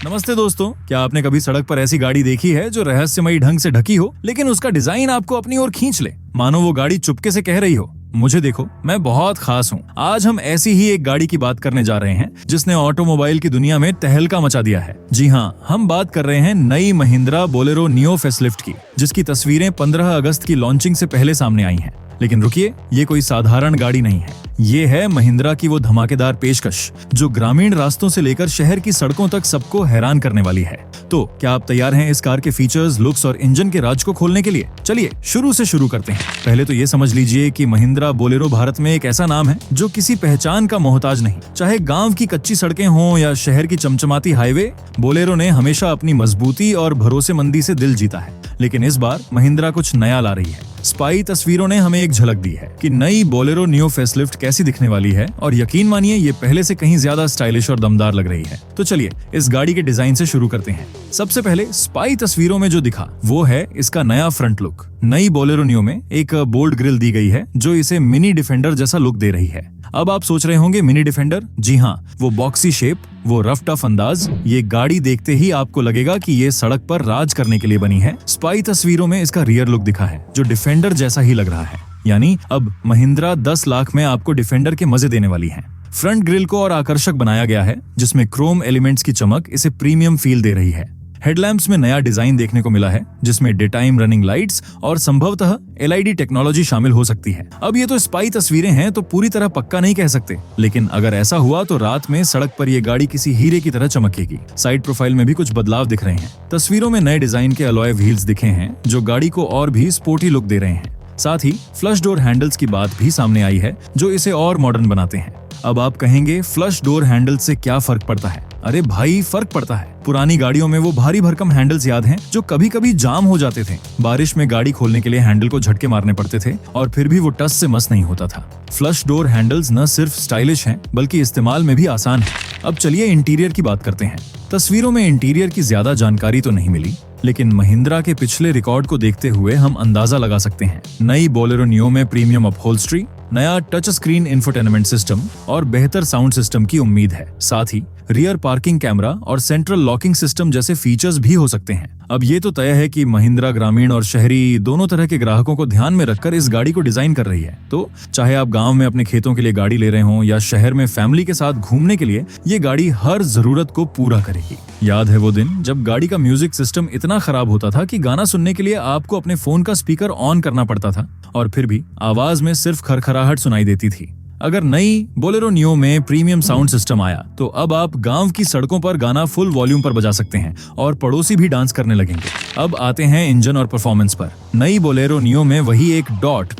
नमस्ते दोस्तों, क्या आपने कभी सड़क पर ऐसी गाड़ी देखी है जो रहस्यमयी ढंग से ढकी हो लेकिन उसका डिजाइन आपको अपनी ओर खींच ले? मानो वो गाड़ी चुपके से कह रही हो, मुझे देखो, मैं बहुत खास हूँ। आज हम ऐसी ही एक गाड़ी की बात करने जा रहे हैं जिसने ऑटोमोबाइल की दुनिया में तहलका मचा दिया है। जी हाँ, हम बात कर रहे हैं नई महिंद्रा बोलेरो नियो फेसलिफ्ट की, जिसकी तस्वीरें 15 अगस्त की लॉन्चिंग से पहले सामने आई हैं। लेकिन रुकिए, ये कोई साधारण गाड़ी नहीं है। ये है महिंद्रा की वो धमाकेदार पेशकश जो ग्रामीण रास्तों से लेकर शहर की सड़कों तक सबको हैरान करने वाली है। तो क्या आप तैयार हैं इस कार के फीचर्स, लुक्स और इंजन के राज को खोलने के लिए? चलिए शुरू से शुरू करते हैं। पहले तो ये समझ लीजिए कि महिंद्रा बोलेरो भारत में एक ऐसा नाम है जो किसी पहचान का मोहताज नहीं। चाहे गांव की कच्ची सड़कें हों या शहर की चमचमाती हाईवे, बोलेरो ने हमेशा अपनी मजबूती और भरोसेमंदी से दिल जीता है। लेकिन इस बार महिंद्रा कुछ नया ला रही है। स्पाई तस्वीरों ने हमें एक झलक दी है कि नई बोलेरो नियो फेसलिफ्ट कैसी दिखने वाली है, और यकीन मानिए ये पहले से कहीं ज्यादा स्टाइलिश और दमदार लग रही है। तो चलिए इस गाड़ी के डिजाइन से शुरू करते हैं। सबसे पहले स्पाई तस्वीरों में जो दिखा वो है इसका नया फ्रंट लुक। नई बोलेरो नियो में एक बोल्ड ग्रिल दी गई है जो इसे मिनी डिफेंडर जैसा लुक दे रही है। अब आप सोच रहे होंगे मिनी डिफेंडर? जी हाँ, वो बॉक्सी शेप, वो रफ टफ अंदाज, ये गाड़ी देखते ही आपको लगेगा कि ये सड़क पर राज करने के लिए बनी है। स्पाई तस्वीरों में इसका रियर लुक दिखा है जो डिफेंडर जैसा ही लग रहा है। यानी अब महिंद्रा 10 लाख में आपको डिफेंडर के मजे देने वाली है। फ्रंट ग्रिल को और आकर्षक बनाया गया है जिसमें क्रोम एलिमेंट्स की चमक इसे प्रीमियम फील दे रही है। हेडलैम्प्स में नया डिजाइन देखने को मिला है जिसमें डे टाइम रनिंग लाइट्स और संभवतः एलईडी टेक्नोलॉजी शामिल हो सकती है। अब ये तो स्पाई तस्वीरें हैं तो पूरी तरह पक्का नहीं कह सकते, लेकिन अगर ऐसा हुआ तो रात में सड़क पर ये गाड़ी किसी हीरे की तरह चमकेगी। साइड प्रोफाइल में भी कुछ बदलाव दिख रहे हैं। तस्वीरों में नए डिजाइन के अलॉय व्हील्स दिखे हैं जो गाड़ी को और भी स्पोर्टी लुक दे रहे हैं। साथ ही फ्लश डोर हैंडल्स की बात भी सामने आई है जो इसे और मॉडर्न बनाते हैं। अब आप कहेंगे फ्लश डोर हैंडल से क्या फर्क पड़ता है? अरे भाई, फर्क पड़ता है। पुरानी गाड़ियों में वो भारी भरकम हैंडल्स याद हैं जो कभी कभी जाम हो जाते थे। बारिश में गाड़ी खोलने के लिए हैंडल को झटके मारने पड़ते थे और फिर भी वो टस से मस नहीं होता था। फ्लश डोर हैंडल्स न सिर्फ स्टाइलिश हैं बल्कि इस्तेमाल में भी आसान है। अब चलिए इंटीरियर की बात करते हैं। तस्वीरों में इंटीरियर की ज्यादा जानकारी तो नहीं मिली, लेकिन महिंद्रा के पिछले रिकॉर्ड को देखते हुए हम अंदाजा लगा सकते हैं। नई बोलेरो नियो में प्रीमियम अपहोल्स्ट्री, नया टच स्क्रीन इंफोटेनमेंट सिस्टम और बेहतर साउंड सिस्टम की उम्मीद है। साथ ही रियर पार्किंग कैमरा और सेंट्रल लॉकिंग सिस्टम जैसे फीचर्स भी हो सकते हैं। अब ये तो तय है कि महिंद्रा ग्रामीण और शहरी दोनों तरह के ग्राहकों को ध्यान में रखकर इस गाड़ी को डिजाइन कर रही है। तो चाहे आप गांव में अपने खेतों के लिए गाड़ी ले रहे हों या शहर में फैमिली के साथ घूमने के लिए, ये गाड़ी हर जरूरत को पूरा करेगी। याद है वो दिन जब गाड़ी का म्यूजिक सिस्टम इतना खराब होता था कि गाना सुनने के लिए आपको अपने फोन का स्पीकर ऑन करना पड़ता था और फिर भी आवाज में सिर्फ खरखराहट सुनाई देती थी। अगर नई बोलेरो नियो में प्रीमियम साउंड सिस्टम आया तो अब आप गांव की सड़कों पर गाना फुल वॉल्यूम पर बजा सकते हैं और पड़ोसी भी डांस करने लगेंगे। अब आते हैं इंजन और परफॉर्मेंस पर। नई बोलेरो नियो में वही एक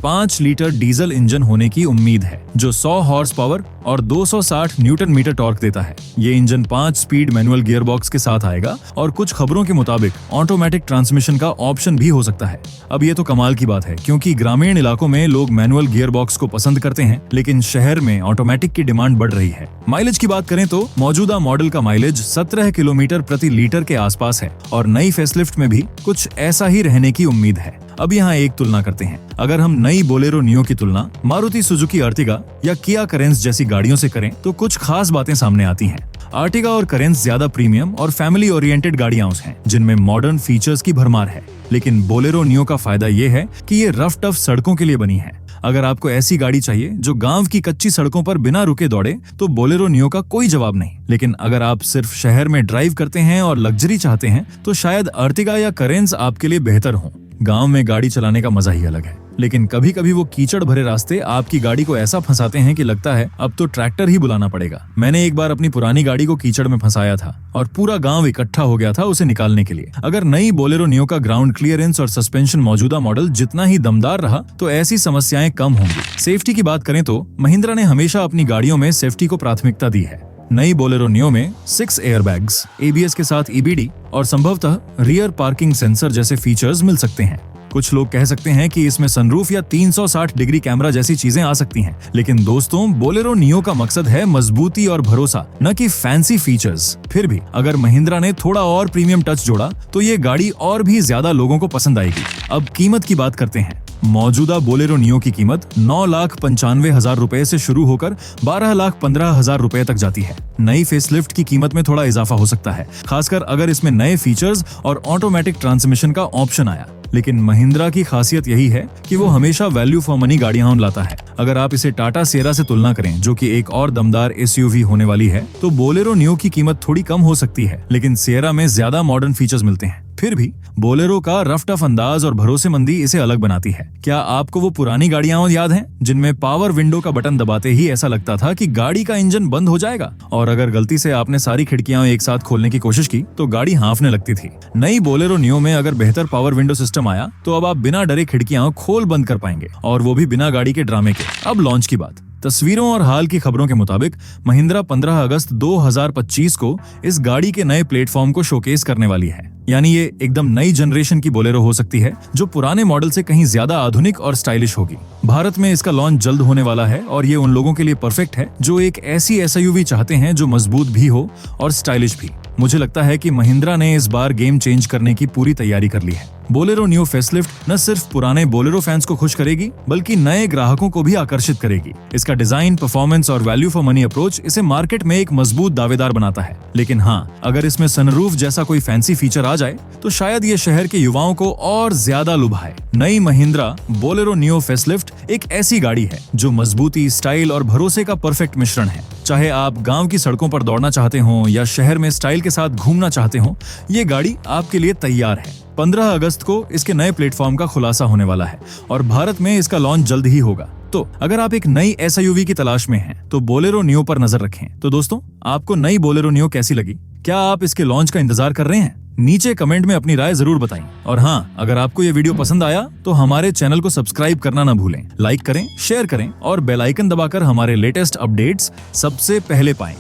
5 लीटर डीजल इंजन होने की उम्मीद है जो 100 हॉर्स पावर और 260 न्यूटन मीटर टॉर्क देता है। ये engine 5 speed manual gear box के साथ आएगा और कुछ खबरों के मुताबिक ऑटोमेटिक ट्रांसमिशन का ऑप्शन भी हो सकता है। अब ये तो कमाल की बात है क्योंकि ग्रामीण इलाकों में लोग मैनुअल गियर बॉक्स को पसंद करते हैं, लेकिन शहर में ऑटोमेटिक की डिमांड बढ़ रही है। माइलेज की बात करें तो मौजूदा मॉडल का माइलेज 17 किलोमीटर प्रति लीटर के आसपास है और नई फेसलिफ्ट में भी कुछ ऐसा ही रहने की उम्मीद है। अब यहाँ एक तुलना करते हैं। अगर हम नई बोलेरो नियो की तुलना मारुति सुजुकी अर्टिगा या किया करेंस जैसी गाड़ियों से करें तो कुछ खास बातें सामने आती हैं। अर्टिगा और करेंस ज्यादा प्रीमियम और फैमिली ओरिएंटेड गाड़ियां हैं जिनमें मॉडर्न फीचर्स की भरमार है, लेकिन बोलेरो नियो का फायदा ये है कि ये रफ टफ सड़कों के लिए बनी है। अगर आपको ऐसी गाड़ी चाहिए जो गांव की कच्ची सड़कों पर बिना रुके दौड़े तो बोलेरो नियो का कोई जवाब नहीं। लेकिन अगर आप सिर्फ शहर में ड्राइव करते हैं और लग्जरी चाहते हैं तो शायद अर्टिगा या करेंस आपके लिए बेहतर हो। गांव में गाड़ी चलाने का मजा ही अलग है, लेकिन कभी कभी वो कीचड़ भरे रास्ते आपकी गाड़ी को ऐसा फंसाते हैं कि लगता है अब तो ट्रैक्टर ही बुलाना पड़ेगा। मैंने एक बार अपनी पुरानी गाड़ी को कीचड़ में फंसाया था और पूरा गांव इकट्ठा हो गया था उसे निकालने के लिए। अगर नई बोलेरो नियो का ग्राउंड क्लियरेंस और सस्पेंशन मौजूदा मॉडल जितना ही दमदार रहा तो ऐसी समस्याएं कम होंगी। सेफ्टी की बात करें तो महिंद्रा ने हमेशा अपनी गाड़ियों में सेफ्टी को प्राथमिकता दी है। नई बोलेरो नियो में 6 एयरबैग्स, ABS के साथ EBD और संभवतः रियर पार्किंग सेंसर जैसे फीचर्स मिल सकते हैं। कुछ लोग कह सकते हैं कि इसमें सनरूफ या 360 डिग्री कैमरा जैसी चीजें आ सकती हैं, लेकिन दोस्तों बोलेरो नियो का मकसद है मजबूती और भरोसा, न कि फैंसी फीचर्स। फिर भी अगर महिंद्रा ने थोड़ा और प्रीमियम टच जोड़ा तो ये गाड़ी और भी ज्यादा लोगों को पसंद आएगी। अब कीमत की बात करते हैं। मौजूदा बोलेरो नियो की कीमत 9,95,000 रुपए से शुरू होकर 12,15,000 रुपए तक जाती है। नई फेसलिफ्ट की कीमत में थोड़ा इजाफा हो सकता है, खासकर अगर इसमें नए फीचर्स और ऑटोमेटिक ट्रांसमिशन का ऑप्शन आया। लेकिन महिंद्रा की खासियत यही है कि वो हमेशा वैल्यू फॉर मनी गाड़ियां लाता है। अगर आप इसे टाटा सिएरा से तुलना करें, जो कि एक और दमदार एसयूवी होने वाली है, तो बोलेरो नियो की कीमत थोड़ी कम हो सकती है, लेकिन सिएरा में ज्यादा मॉडर्न फीचर्स मिलते हैं। फिर भी बोलेरो का रफ टफ अंदाज और भरोसेमंदी इसे अलग बनाती है। क्या आपको वो पुरानी गाड़ियां याद हैं जिनमें पावर विंडो का बटन दबाते ही ऐसा लगता था कि गाड़ी का इंजन बंद हो जाएगा, और अगर गलती से आपने सारी खिड़कियां एक साथ खोलने की कोशिश की तो गाड़ी हाँफने लगती थी? नई बोलेरो नियो में अगर बेहतर पावर विंडो सिस्टम आया तो अब आप बिना डरे खिड़कियां खोल बंद कर पाएंगे, और वो भी बिना गाड़ी के ड्रामे के। अब लॉन्च की बात। तस्वीरों और हाल की खबरों के मुताबिक महिंद्रा 15 अगस्त 2025 को इस गाड़ी के नए प्लेटफॉर्म को शोकेस करने वाली है। यानी ये एकदम नई जनरेशन की बोलेरो हो सकती है, जो पुराने मॉडल से कहीं ज्यादा आधुनिक और स्टाइलिश होगी। भारत में इसका लॉन्च जल्द होने वाला है, और ये उन लोगों के लिए परफेक्ट है जो एक ऐसी एसयूवी चाहते हैं जो मजबूत भी हो और स्टाइलिश भी। मुझे लगता है कि महिंद्रा ने इस बार गेम चेंज करने की पूरी तैयारी कर ली है। बोलेरो नियो फेसलिफ्ट न सिर्फ पुराने बोलेरो फैंस को खुश करेगी, बल्कि नए ग्राहकों को भी आकर्षित करेगी। इसका डिजाइन, परफॉर्मेंस और वैल्यू फॉर मनी अप्रोच इसे मार्केट में एक मजबूत दावेदार बनाता है। लेकिन हाँ, अगर इसमें सनरूफ जैसा कोई फैंसी फीचर आ जाए तो शायद ये शहर के युवाओं को और ज्यादा लुभाए। नई महिंद्रा बोलेरो नियो फेसलिफ्ट एक ऐसी गाड़ी है जो मजबूती, स्टाइल और भरोसे का परफेक्ट मिश्रण है। चाहे आप गांव की सड़कों पर दौड़ना चाहते हो या शहर में स्टाइल के साथ घूमना चाहते हो, ये गाड़ी आपके लिए तैयार है। 15 अगस्त को इसके नए प्लेटफॉर्म का खुलासा होने वाला है, और भारत में इसका लॉन्च जल्द ही होगा। तो अगर आप एक नई एसयूवी की तलाश में हैं, तो बोलेरो नियो पर नजर रखें। तो दोस्तों, आपको नई बोलेरो नियो कैसी लगी? क्या आप इसके लॉन्च का इंतजार कर रहे हैं? नीचे कमेंट में अपनी राय जरूर बताएं। और हाँ, अगर आपको ये वीडियो पसंद आया तो हमारे चैनल को सब्सक्राइब करना ना भूलें। लाइक करें, शेयर करें और बेल आइकन दबाकर हमारे लेटेस्ट अपडेट्स सबसे पहले पाएं।